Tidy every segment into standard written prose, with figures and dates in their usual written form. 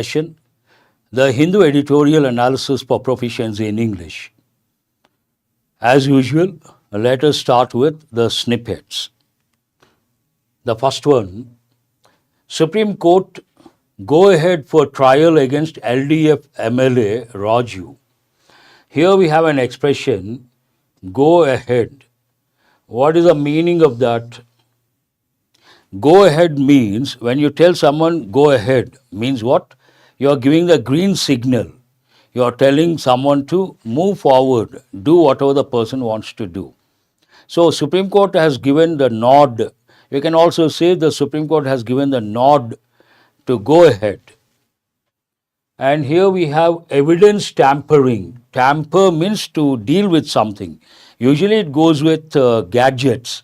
session, the Hindu Editorial Analysis for Proficiency in English. As usual, let us start with the snippets. The first one, Supreme Court go ahead for trial against LDF MLA Raju. Here we have an expression, go ahead. What is the meaning of that? Go ahead means when you tell someone go ahead means what? You are giving the green signal. You are telling someone to move forward, do whatever the person wants to do. So Supreme Court has given the nod. You can also say the Supreme Court has given the nod to go ahead. And here we have evidence tampering. Tamper means to deal with something. Usually it goes with gadgets.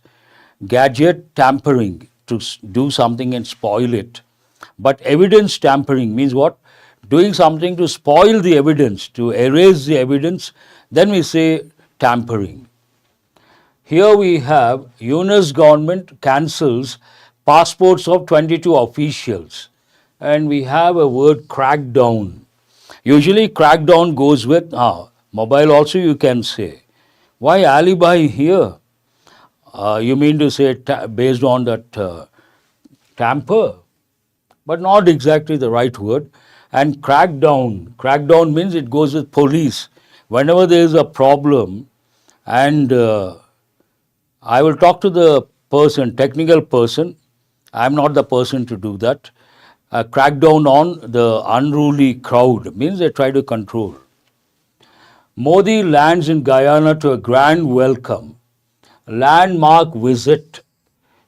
Gadget tampering, to do something and spoil it. But evidence tampering means what? Doing something to spoil the evidence, to erase the evidence, then we say tampering. Here we have US government cancels passports of 22 officials. And we have a word crackdown. Usually crackdown goes with mobile also you can say. Why alibi here? You mean to say based on that tamper? But not exactly the right word. And crackdown means it goes with police. Whenever there is a problem and I will talk to the person, technical person, I am not the person to do that. Crackdown on the unruly crowd means they try to control. Modi lands in Guyana to a grand welcome. Landmark visit.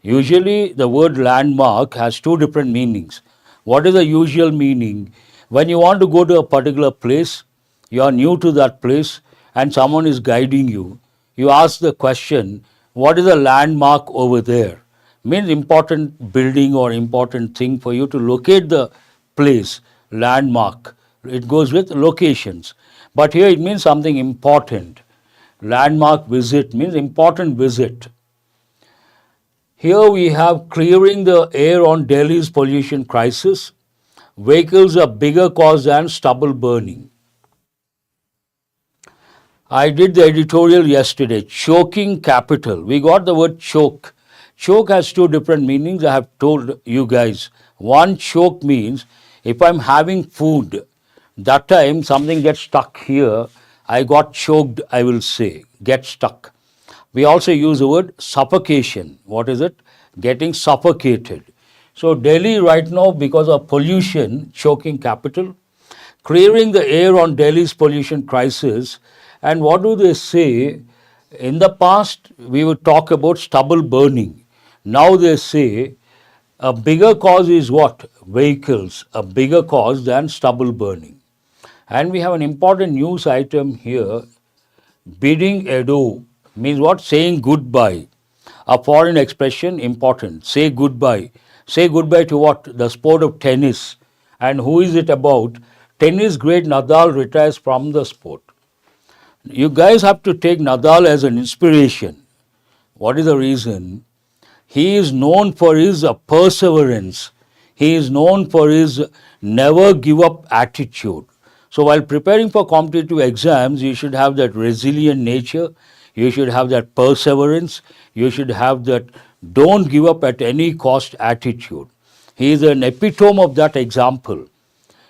Usually the word landmark has two different meanings. What is the usual meaning? When you want to go to a particular place, you are new to that place and someone is guiding you. You ask the question, what is the landmark over there? Means important building or important thing for you to locate the place, landmark. It goes with locations. But here it means something important. Landmark visit means important visit. Here we have clearing the air on Delhi's pollution crisis. Vehicles are bigger cause than stubble burning. I did the editorial yesterday, choking capital. We got the word choke. Choke has two different meanings. I have told you guys. One, choke means if I'm having food, that time something gets stuck here, I got choked, I will say, get stuck. We also use the word suffocation. What is it? Getting suffocated. So Delhi right now, because of pollution, choking capital, clearing the air on Delhi's pollution crisis. And what do they say? In the past, we would talk about stubble burning. Now they say a bigger cause is what? Vehicles, a bigger cause than stubble burning. And we have an important news item here. Bidding adieu means what? Saying goodbye. A foreign expression, important. Say goodbye. Say goodbye to what? The sport of tennis. And who is it about? Tennis great Nadal retires from the sport. You guys have to take Nadal as an inspiration. What is the reason? He is known for his perseverance. He is known for his never give up attitude. So while preparing for competitive exams, you should have that resilient nature, you should have that perseverance, you should have that don't give up at any cost attitude. He is an epitome of that example.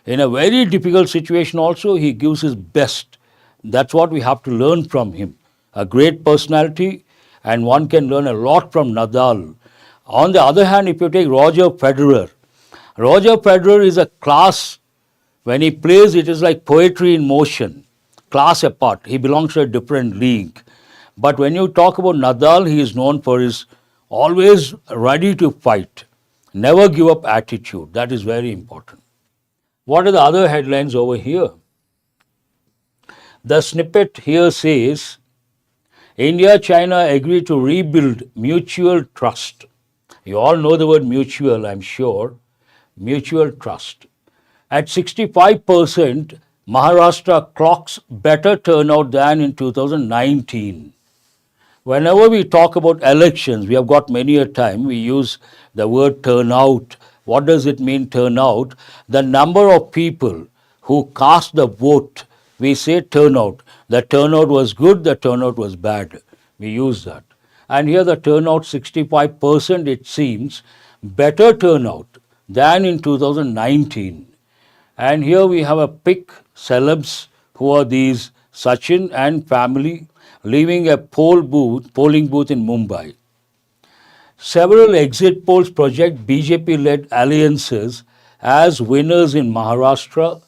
In a very difficult situation also, he gives his best. That's what we have to learn from him. A great personality, and one can learn a lot from Nadal. On the other hand, if you take Roger Federer is a class. When he plays, it is like poetry in motion, class apart. He belongs to a different league. But when you talk about Nadal, he is known for his always ready to fight, never give up attitude. That is very important. What are the other headlines over here? The snippet here says, India-China agree to rebuild mutual trust. You all know the word mutual, I'm sure. Mutual trust. At 65%, Maharashtra clocks better turnout than in 2019. Whenever we talk about elections, we have got many a time, we use the word turnout, What does it mean turnout? The number of people who cast the vote, we say turnout. The turnout was good, the turnout was bad. We use that. And here the turnout 65%, it seems, better turnout than in 2019. And here we have a pick celebs who are these Sachin and family leaving a polling booth in Mumbai. Several exit polls project BJP-led alliances as winners in Maharashtra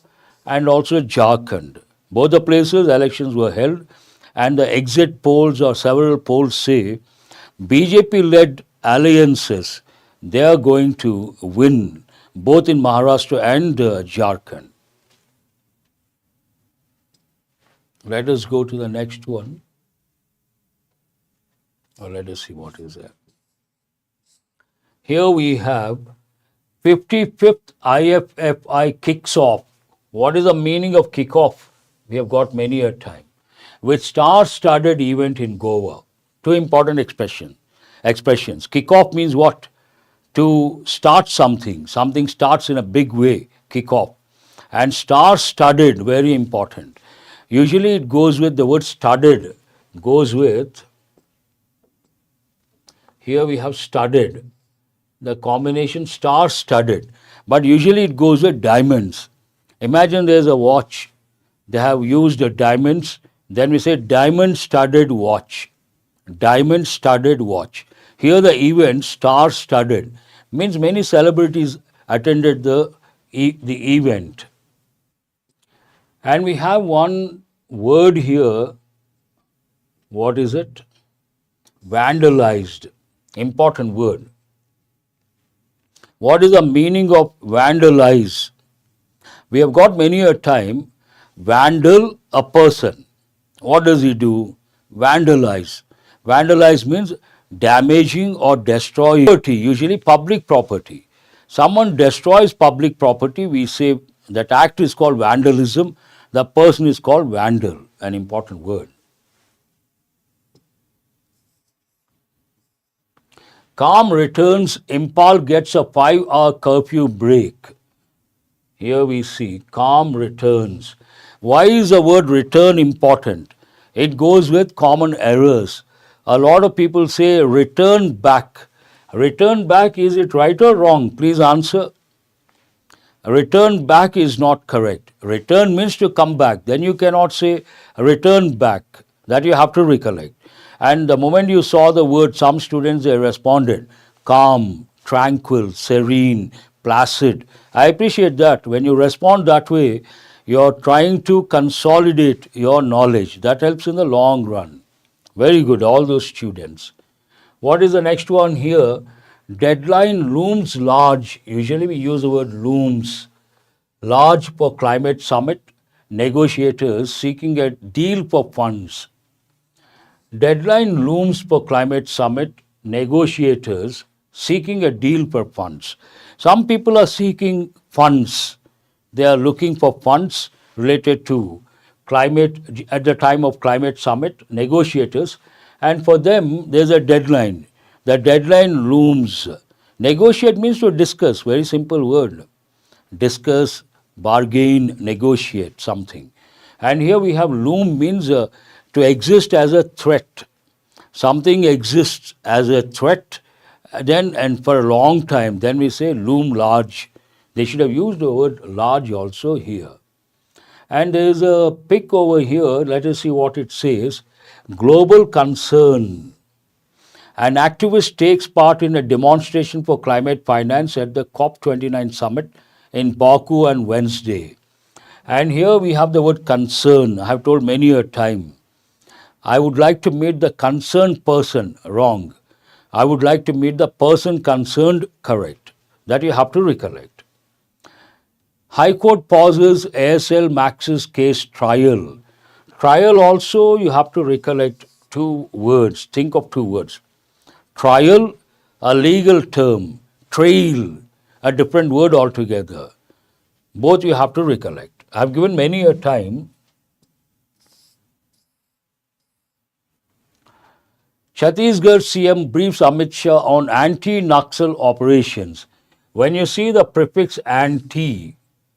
and also Jharkhand. Both the places elections were held, and the exit polls or several polls say BJP-led alliances, they are going to win both in Maharashtra and Jharkhand. Let us go to the next one. Or let us see what is there. Here we have 55th IFFI kicks off. What is the meaning of kickoff? We have got many a time. With star-studded event in Goa. Two important expressions. Kickoff means what? To start something. Something starts in a big way. Kickoff. And star-studded, very important. Usually it goes with the word studded. Goes with, here we have studded. The combination star-studded. But usually it goes with diamonds. Imagine there's a watch. They have used the diamonds. Then we say diamond-studded watch. Diamond-studded watch. Here the event, star-studded, means many celebrities attended the event. And we have one word here. What is it? Vandalized. Important word. What is the meaning of vandalize? We have got many a time, vandal, a person. What does he do? Vandalize. Vandalize means damaging or destroying property, usually public property. Someone destroys public property, we say that act is called vandalism, the person is called vandal, an important word. Calm returns, Impal gets a 5-hour curfew break. Here we see calm returns. Why is the word return important? It goes with common errors. A lot of people say return back. Return back, is it right or wrong? Please answer. Return back is not correct. Return means to come back. Then you cannot say return back. That you have to recollect. And the moment you saw the word, some students, they responded calm, tranquil, serene, placid. I appreciate that. When you respond that way, you're trying to consolidate your knowledge. That helps in the long run. Very good, all those students. What is the next one here? Deadline looms large. Usually we use the word looms. Large for climate summit. Negotiators seeking a deal for funds. Deadline looms for climate summit. Negotiators seeking a deal for funds. Some people are seeking funds. They are looking for funds related to climate at the time of climate summit, negotiators, and for them there's a deadline. The deadline looms. Negotiate means to discuss, very simple word. Discuss, bargain, negotiate something. And here we have loom means to exist as a threat. Something exists as a threat, then and for a long time, then we say loom large. They should have used the word large also here. And there is a pic over here. Let us see what it says. Global concern. An activist takes part in a demonstration for climate finance at the COP29 summit in Baku on Wednesday. And here we have the word concern. I have told many a time. I would like to meet the concerned person, wrong. I would like to meet the person concerned, correct. That you have to recollect. High Court pauses ASL Max's case trial. Trial also you have to recollect two words. Think of two words. Trial, a legal term. Trail, a different word altogether. Both you have to recollect. I have given many a time. Chhattisgarh CM briefs Amit Shah on anti-Naxal operations. When you see the prefix anti,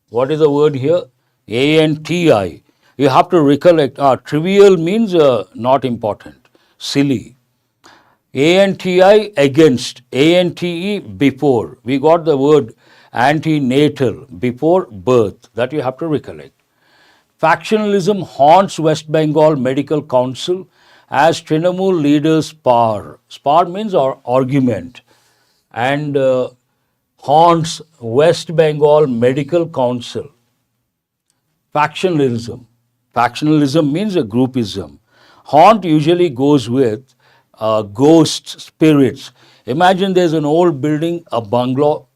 what is the word here? ANTI. You have to recollect, trivial means not important, silly. ANTI against, ANTE before. We got the word antenatal, before birth, that you have to recollect. Factionalism haunts West Bengal Medical Council as Trinamool leaders spar. Spar means argument. And haunts West Bengal Medical Council. Factionalism. Factionalism means a groupism. Haunt usually goes with ghost spirits. Imagine there's an old building, a bungalow,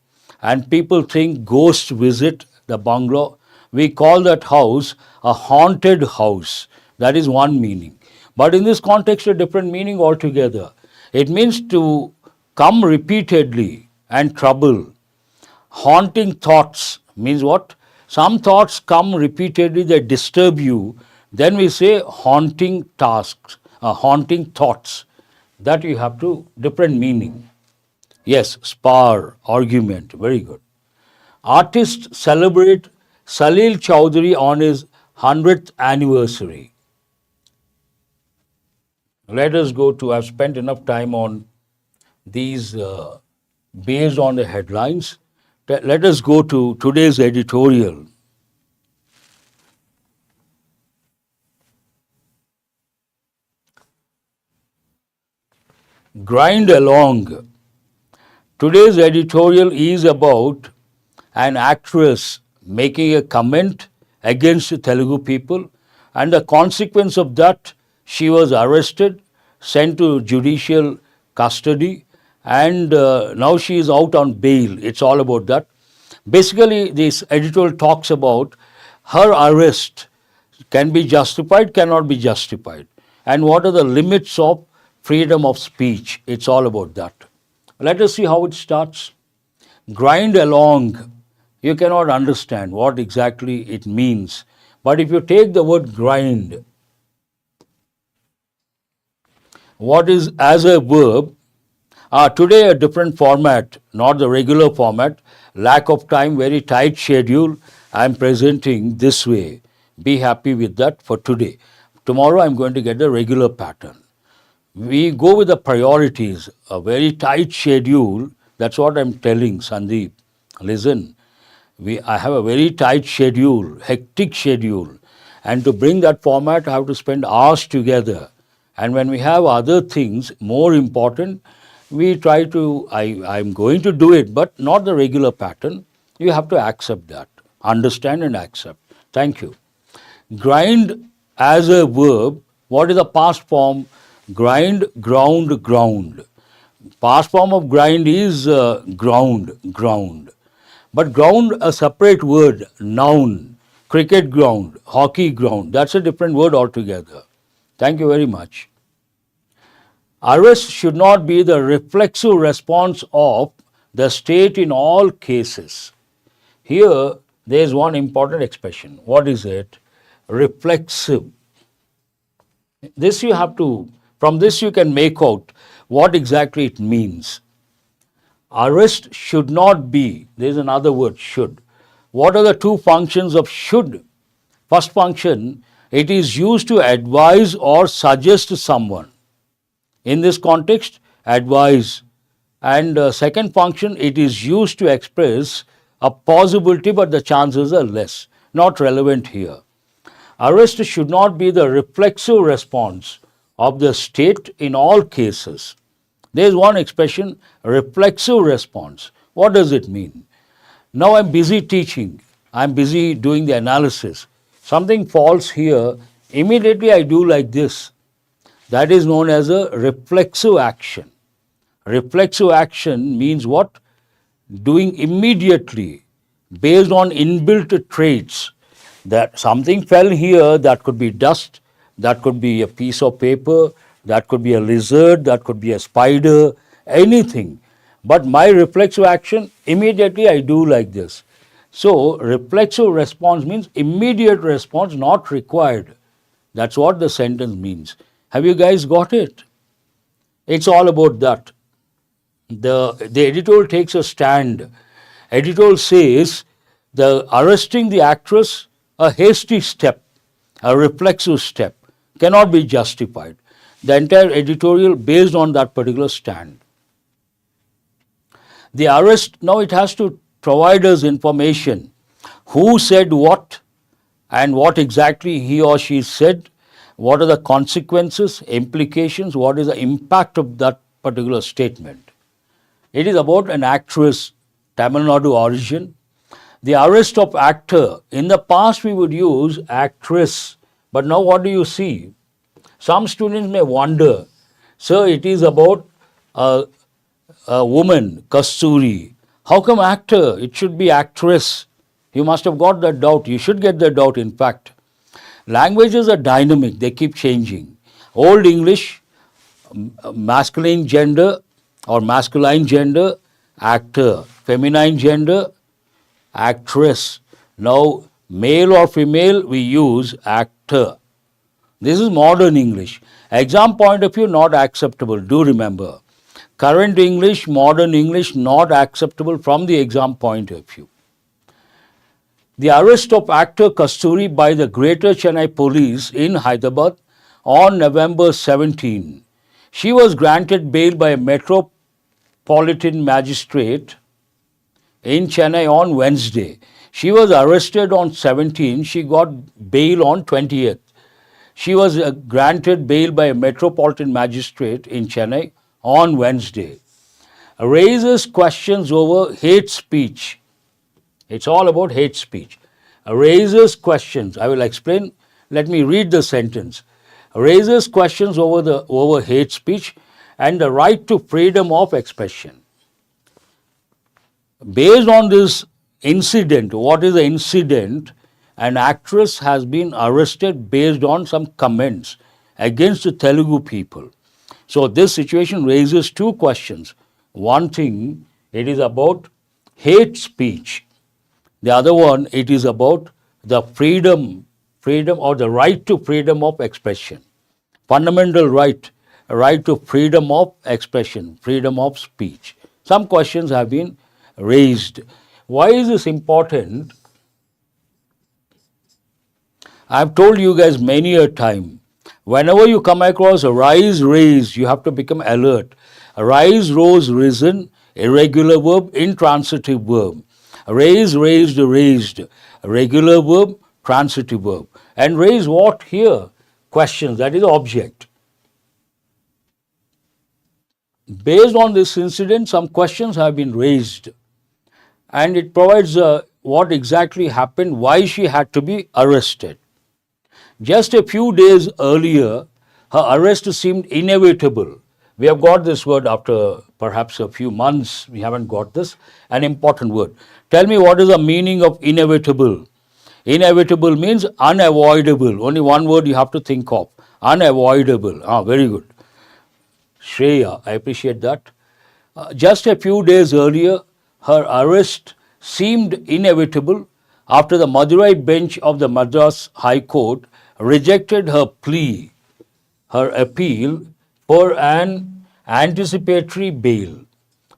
and people think ghosts visit the bungalow. We call that house a haunted house. That is one meaning. But in this context, a different meaning altogether. It means to come repeatedly and trouble. Haunting thoughts means what? Some thoughts come repeatedly, they disturb you. Then we say haunting tasks, haunting thoughts. That you have to, different meaning. Yes, spar, argument, very good. Artists celebrate Salil Chowdhury on his 100th anniversary. Let us go to, I've spent enough time on these based on the headlines. Let us go to today's editorial. Grind along. Today's editorial is about an actress making a comment against Telugu people, and the consequence of that, she was arrested, sent to judicial custody, and now she is out on bail. It's all about that. Basically, this editorial talks about her arrest can be justified, cannot be justified, and what are the limits of freedom of speech. It's all about that. Let us see how it starts. Grind along. You cannot understand what exactly it means. But if you take the word grind, what is as a verb? Today a different format, not the regular format. Lack of time, very tight schedule. I am presenting this way. Be happy with that for today. Tomorrow I am going to get the regular pattern. We go with the priorities, a very tight schedule. That's what I'm telling Sandeep. Listen, I have a very tight schedule, hectic schedule. And to bring that format, I have to spend hours together. And when we have other things more important, we try to, I'm going to do it, but not the regular pattern. You have to accept that, understand and accept. Thank you. Grind as a verb, what is the past form? Grind, ground, ground. Past form of grind is ground. But ground, a separate word, noun. Cricket ground, hockey ground, that's a different word altogether. Thank you very much. Arrest should not be the reflexive response of the state in all cases. Here, there is one important expression. What is it? Reflexive. This you have to, from this you can make out what exactly it means. Arrest should not be, there is another word, should. What are the two functions of should? First function, it is used to advise or suggest to someone. In this context, advise. And second function, it is used to express a possibility, but the chances are less. Not relevant here. Arrest should not be the reflexive response of the state in all cases. There is one expression, reflexive response. What does it mean? Now I'm busy teaching. I'm busy doing the analysis. Something falls here. Immediately I do like this. That is known as a reflexive action. Reflexive action means what? Doing immediately based on inbuilt traits. That something fell here, that could be dust, that could be a piece of paper, that could be a lizard, that could be a spider, anything. But my reflexive action, immediately I do like this. So, reflexive response means immediate response not required. That's what the sentence means. Have you guys got it? It's all about that. The editor takes a stand. Editorial says the arresting the actress, a hasty step, a reflexive step, cannot be justified. The entire editorial based on that particular stand. The arrest, now it has to provide us information. Who said what and what exactly he or she said, what are the consequences, implications, what is the impact of that particular statement. It is about an actress, Tamil Nadu origin. The arrest of actor, in the past we would use actress, but now what do you see? Some students may wonder, sir, it is about a woman, Kasturi. How come actor? It should be actress. You must have got that doubt. You should get that doubt, in fact. Languages are dynamic, they keep changing. Old English, masculine gender or masculine gender, actor. Feminine gender, actress. Now, male or female, we use actor. This is modern English. Exam point of view, not acceptable. Do remember. Current English, modern English, not acceptable from the exam point of view. The arrest of actor Kasturi by the Greater Chennai Police in Hyderabad on November 17. She was granted bail by a metropolitan magistrate in Chennai on Wednesday. She was arrested on 17. She got bail on 20th. She was granted bail by a metropolitan magistrate in Chennai on Wednesday. Raises questions over hate speech. It's all about hate speech. Raises questions. I will explain. Let me read the sentence. Raises questions over hate speech and the right to freedom of expression. Based on this incident, what is the incident? An actress has been arrested based on some comments against the Telugu people. So this situation raises two questions. One thing, it is about hate speech. The other one, it is about the freedom or the right to freedom of expression. Fundamental right, a right to freedom of expression, freedom of speech. Some questions have been raised. Why is this important? I have told you guys many a time, whenever you come across a rise, raise, you have to become alert. A rise, rose, risen, irregular verb, intransitive verb. Raise, raised, raised, regular verb, transitive verb. And raise what here? Questions, that is object. Based on this incident, some questions have been raised. And it provides what exactly happened, why she had to be arrested. Just a few days earlier, her arrest seemed inevitable. We have got this word after perhaps a few months. We haven't got this. An important word. Tell me what is the meaning of inevitable. Inevitable means unavoidable. Only one word you have to think of. Unavoidable. Very good. Shreya, I appreciate that. Just a few days earlier, her arrest seemed inevitable after the Madurai bench of the Madras High Court rejected her plea, her appeal for an anticipatory bail.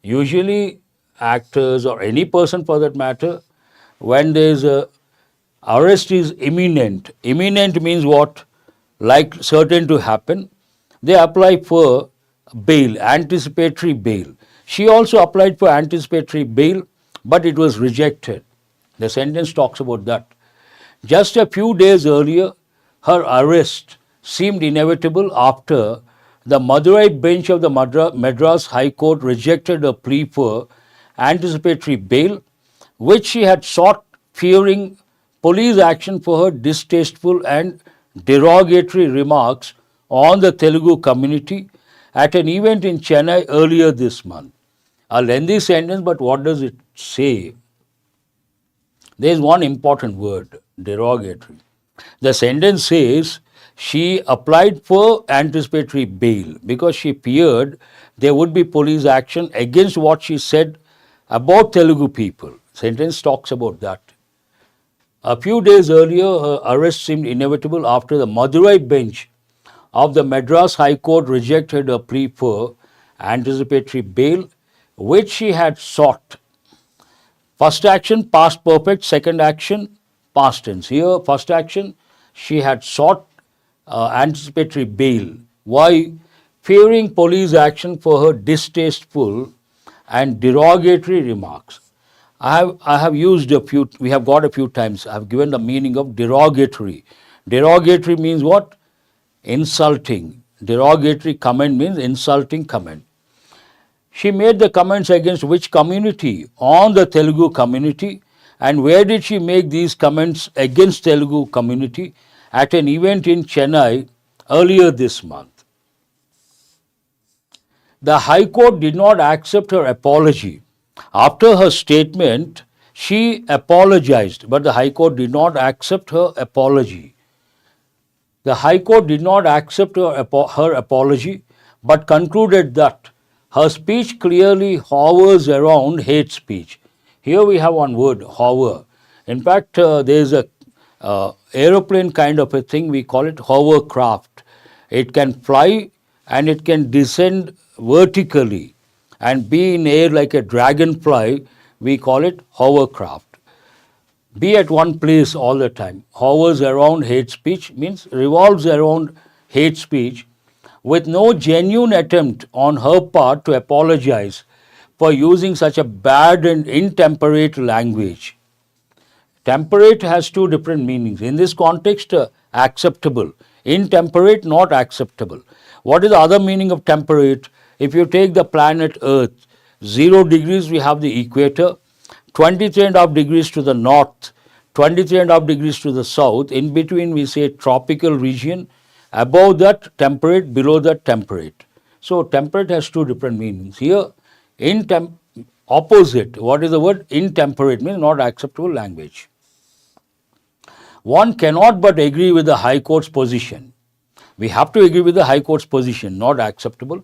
Usually actors or any person for that matter, when there is a arrest is imminent. Imminent means what? Like certain to happen. They apply for bail, anticipatory bail. She also applied for anticipatory bail, but it was rejected. The sentence talks about that. Just a few days earlier, her arrest seemed inevitable after the Madurai bench of the Madras High Court rejected a plea for anticipatory bail, which she had sought fearing police action for her distasteful and derogatory remarks on the Telugu community at an event in Chennai earlier this month. A lengthy sentence, but what does it say? There is one important word, derogatory. The sentence says she applied for anticipatory bail because she feared there would be police action against what she said about Telugu people. Sentence talks about that. A few days earlier, her arrest seemed inevitable after the Madurai bench of the Madras High Court rejected her plea for anticipatory bail, which she had sought, First action, past perfect. Second action, past tense. Here, first action, she had sought anticipatory bail. Why? Fearing police action for her distasteful and derogatory remarks. I have used a few, we have got a few times, I have given the meaning of derogatory. Derogatory means what? Insulting. Derogatory comment means insulting comment. She made the comments against which community? On the Telugu community. And where did she make these comments against Telugu community? At an event in Chennai earlier this month. The High Court did not accept her apology. After her statement, she apologized, but the High Court did not accept her apology. The High Court did not accept her apology, but concluded that her speech clearly hovers around hate speech. Here we have one word, hover. In fact, there is a aeroplane kind of a thing, we call it hovercraft. It can fly and it can descend vertically and be in air like a dragonfly, we call it hovercraft. Be at one place all the time. Hovers around hate speech means revolves around hate speech with no genuine attempt on her part to apologize for using such a bad and intemperate language. Temperate has two different meanings. In this context, acceptable. Intemperate, not acceptable. What is the other meaning of temperate? If you take the planet Earth, 0 degrees we have the equator, 23.5 degrees to the north, 23.5 degrees to the south. In between we say tropical region. Above that temperate, below that temperate. So temperate has two different meanings. Here, opposite. What is the word? Intemperate means not acceptable language. One cannot but agree with the High Court's position. We have to agree with the High Court's position, not acceptable.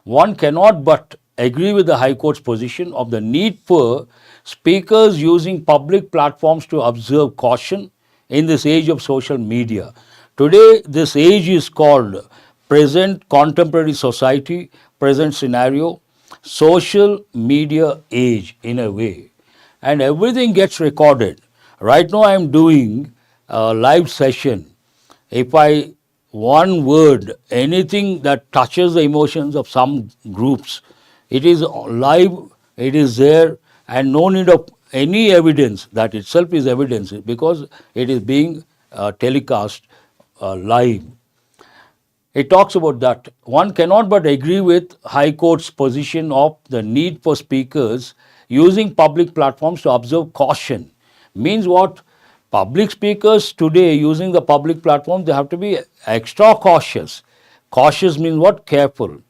One cannot but agree with the High Court's position of the need for speakers using public platforms to observe caution in this age of social media. Today, this age is called present contemporary society, present scenario, social media age in a way. And everything gets recorded. Right now, I am doing a live session. If one word, anything that touches the emotions of some groups, it is live, it is there, and no need of any evidence. That itself is evidence because it is being telecast live. It talks about that. One cannot but agree with High Court's position of the need for speakers using public platforms to observe caution. Means what? Public speakers today using the public platform, they have to be extra cautious. Cautious means what? Careful.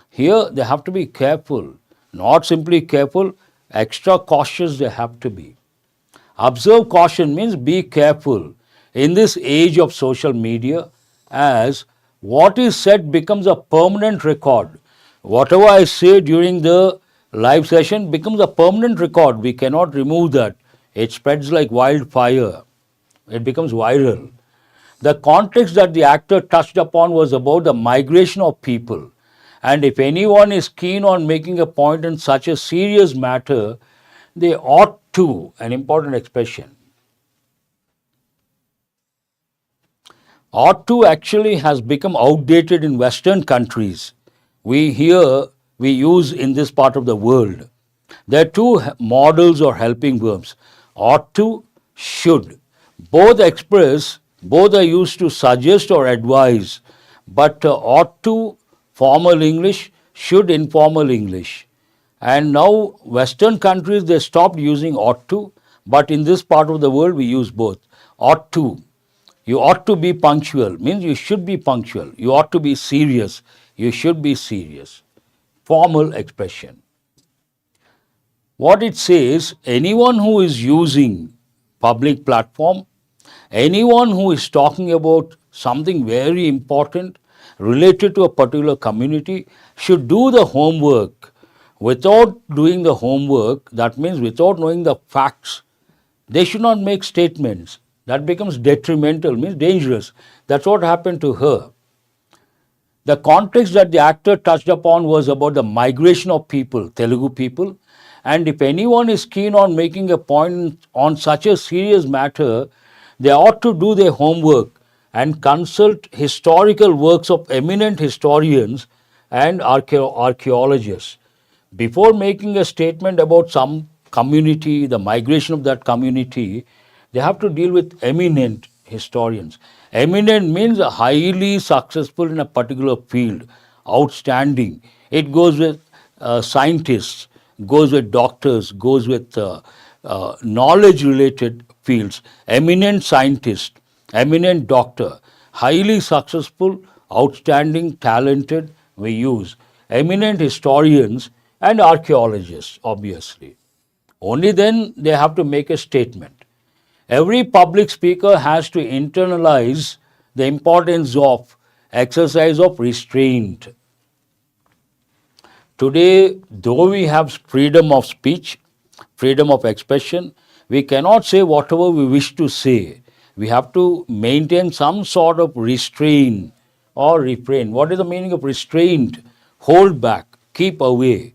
Here they have to be careful, not simply careful, extra cautious they have to be. Observe caution means be careful in this age of social media, as what is said becomes a permanent record. Whatever I say during the live session becomes a permanent record. We cannot remove that. It spreads like wildfire. It becomes viral. The context that the actor touched upon was about the migration of people. And if anyone is keen on making a point in such a serious matter, they ought to, an important expression. Ought to actually has become outdated in Western countries. We use in this part of the world. There are two models or helping verbs. Ought to, should. Both are used to suggest or advise, but ought to formal English, should informal English. And now Western countries, they stopped using ought to, but in this part of the world we use both. Ought to. You ought to be punctual, means you should be punctual. You ought to be serious, you should be serious. Formal expression. What it says, anyone who is using public platform, anyone who is talking about something very important related to a particular community should do the homework. Without doing the homework, that means without knowing the facts, they should not make statements. That becomes detrimental, means dangerous. That's what happened to her. The context that the actor touched upon was about the migration of people, Telugu people, And if anyone is keen on making a point on such a serious matter, they ought to do their homework and consult historical works of eminent historians and archaeologists. Before making a statement about some community, the migration of that community, they have to deal with eminent historians. Eminent means highly successful in a particular field, outstanding. It goes with scientists, goes with doctors, goes with knowledge related fields. Eminent scientist, eminent doctor, highly successful, outstanding, talented, we use. Eminent historians and archaeologists, obviously. Only then they have to make a statement. Every public speaker has to internalize the importance of exercise of restraint. Today, though we have freedom of speech, freedom of expression, we cannot say whatever we wish to say. We have to maintain some sort of restraint or refrain. What is the meaning of restraint? Hold back, keep away.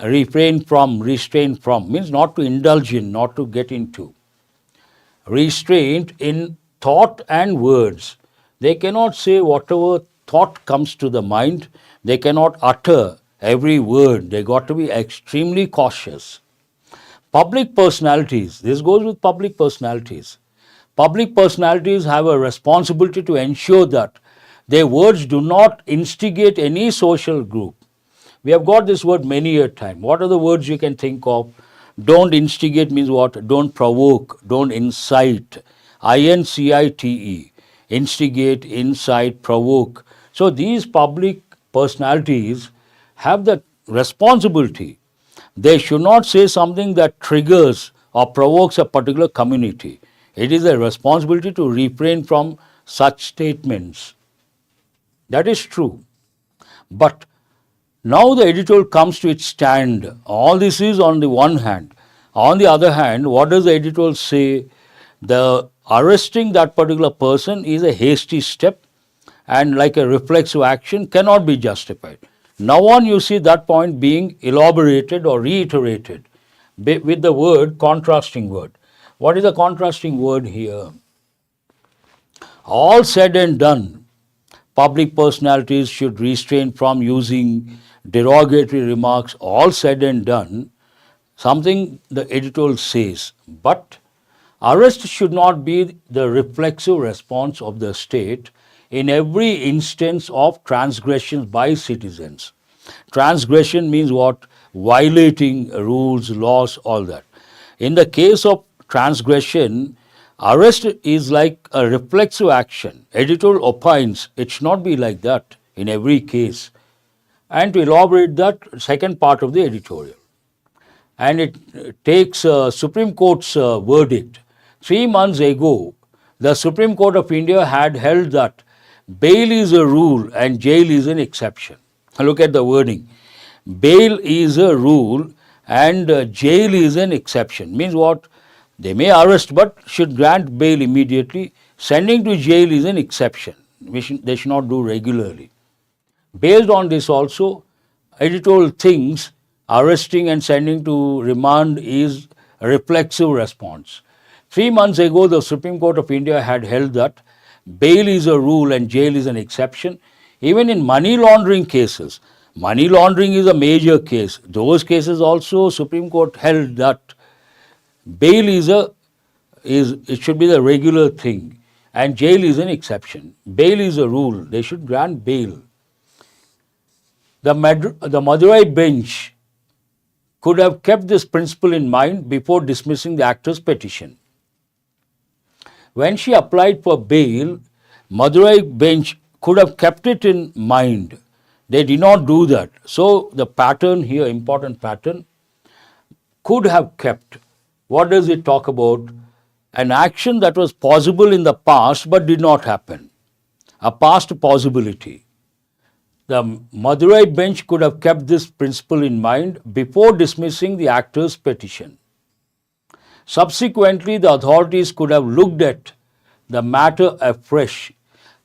Refrain from means not to indulge in, not to get into. Restraint in thought and words. They cannot say whatever thought comes to the mind. They cannot utter every word. They got to be extremely cautious. Public personalities. This goes with public personalities. Public personalities have a responsibility to ensure that their words do not instigate any social group. We have got this word many a time. What are the words you can think of? Don't instigate means what? Don't provoke, don't incite. INCITE. Instigate, incite, provoke. So these public personalities have the responsibility. They should not say something that triggers or provokes a particular community. It is a responsibility to refrain from such statements. That is true. But now the editorial comes to its stand. All this is on the one hand. On the other hand, what does the editorial say? The arresting that particular person is a hasty step and like a reflexive action cannot be justified. Now on you see that point being elaborated or reiterated with the word contrasting word. What is the contrasting word here? All said and done, public personalities should restrain from using derogatory remarks. All said and done, something the editorial says. But arrest should not be the reflexive response of the state in every instance of transgressions by citizens. Transgression means what? Violating rules, laws, all that. In the case of transgression, arrest is like a reflexive action. Editorial opines it should not be like that in every case. And to elaborate that, second part of the editorial. And it takes Supreme Court's verdict. 3 months ago, the Supreme Court of India had held that bail is a rule and jail is an exception. Look at the wording. Bail is a rule and jail is an exception. Means what? They may arrest but should grant bail immediately. Sending to jail is an exception. They should not do regularly. Based on this also, editorial thinks arresting and sending to remand is a reflexive response. 3 months ago, the Supreme Court of India had held that bail is a rule and jail is an exception. Even in money laundering cases, money laundering is a major case. Those cases also, Supreme Court held that bail it should be the regular thing and jail is an exception. Bail is a rule. They should grant bail. The Madurai bench could have kept this principle in mind before dismissing the actor's petition. When she applied for bail, Madurai bench could have kept it in mind. They did not do that. So the pattern here, important pattern, could have kept. What does it talk about? An action that was possible in the past but did not happen. A past possibility. The Madurai bench could have kept this principle in mind before dismissing the actor's petition. Subsequently, the authorities could have looked at the matter afresh.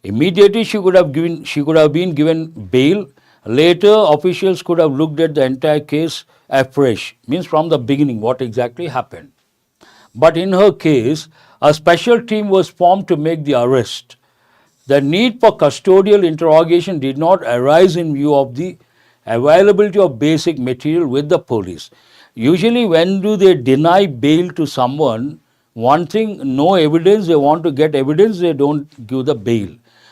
Immediately she could have been given bail, Later, officials could have looked at the entire case afresh, means from the beginning what exactly happened. But in her case, a special team was formed to make the arrest. The need for custodial interrogation did not arise in view of the availability of basic material with the police. Usually, when do they deny bail to someone? One thing, no evidence, they want to get evidence, they don't give the bail.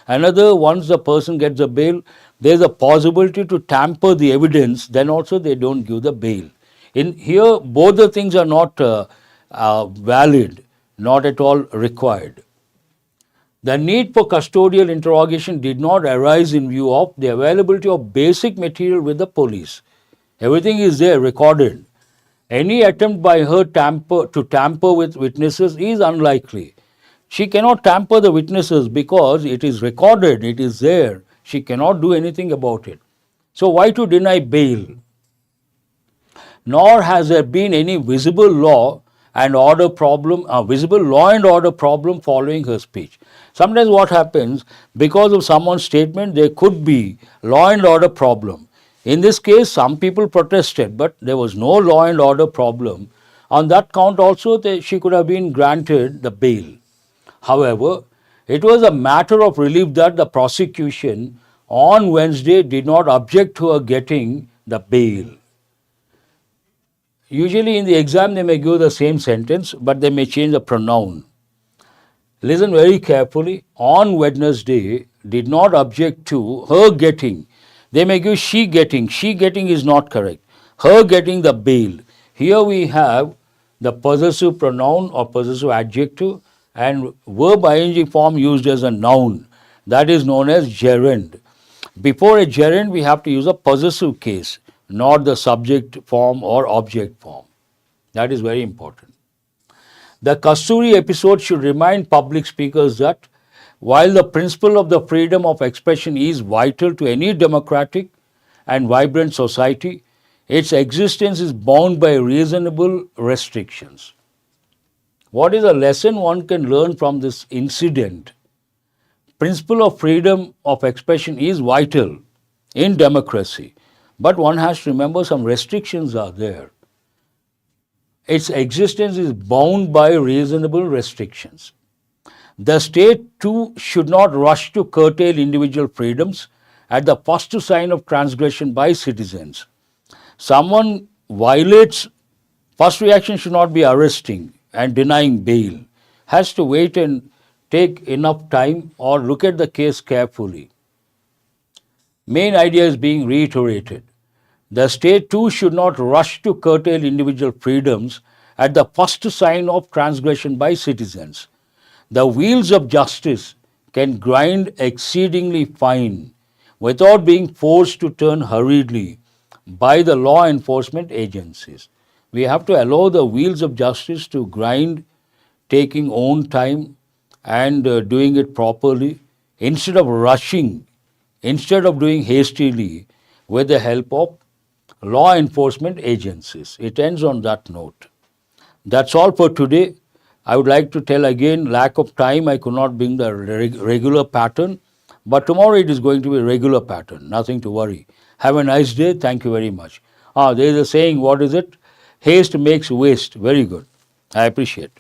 Another, once the person gets the bail, there is a possibility to tamper the evidence, then also they don't give the bail. In here, both the things are not valid, not at all required. The need for custodial interrogation did not arise in view of the availability of basic material with the police. Everything is there, recorded. Any attempt by her to tamper with witnesses is unlikely. She cannot tamper the witnesses because it is recorded, it is there. She cannot do anything about it. So why to deny bail? Nor has there been any visible law and order problem, visible law and order problem following her speech. Sometimes what happens, because of someone's statement, there could be law and order problem. In this case, some people protested, but there was no law and order problem. On that count also, she could have been granted the bail. However, it was a matter of relief that the prosecution on Wednesday did not object to her getting the bail. Usually in the exam they may give the same sentence, but they may change the pronoun. Listen very carefully. On Wednesday, did not object to her getting. They may give she getting. She getting is not correct. Her getting the bail. Here we have the possessive pronoun or possessive adjective and verb ing form used as a noun. That is known as gerund. Before a gerund, we have to use a possessive case, not the subject form or object form. That is very important. The Kasturi episode should remind public speakers that while the principle of the freedom of expression is vital to any democratic and vibrant society, its existence is bound by reasonable restrictions. What is a lesson one can learn from this incident? Principle of freedom of expression is vital in democracy, but one has to remember some restrictions are there. Its existence is bound by reasonable restrictions. The state too should not rush to curtail individual freedoms at the first sign of transgression by citizens. Someone violates, first reaction should not be arresting and denying bail. Has to wait and take enough time or look at the case carefully. Main idea is being reiterated. The state too should not rush to curtail individual freedoms at the first sign of transgression by citizens. The wheels of justice can grind exceedingly fine without being forced to turn hurriedly by the law enforcement agencies. We have to allow the wheels of justice to grind, taking own time and doing it properly instead of rushing, instead of doing hastily with the help of law enforcement agencies. It ends on that note. That's all for today. I would like to tell again, lack of time, I could not bring the regular pattern, but tomorrow it is going to be a regular pattern, nothing to worry. Have a nice day. Thank you very much. There is a saying, what is it? Haste makes waste. Very good. I appreciate.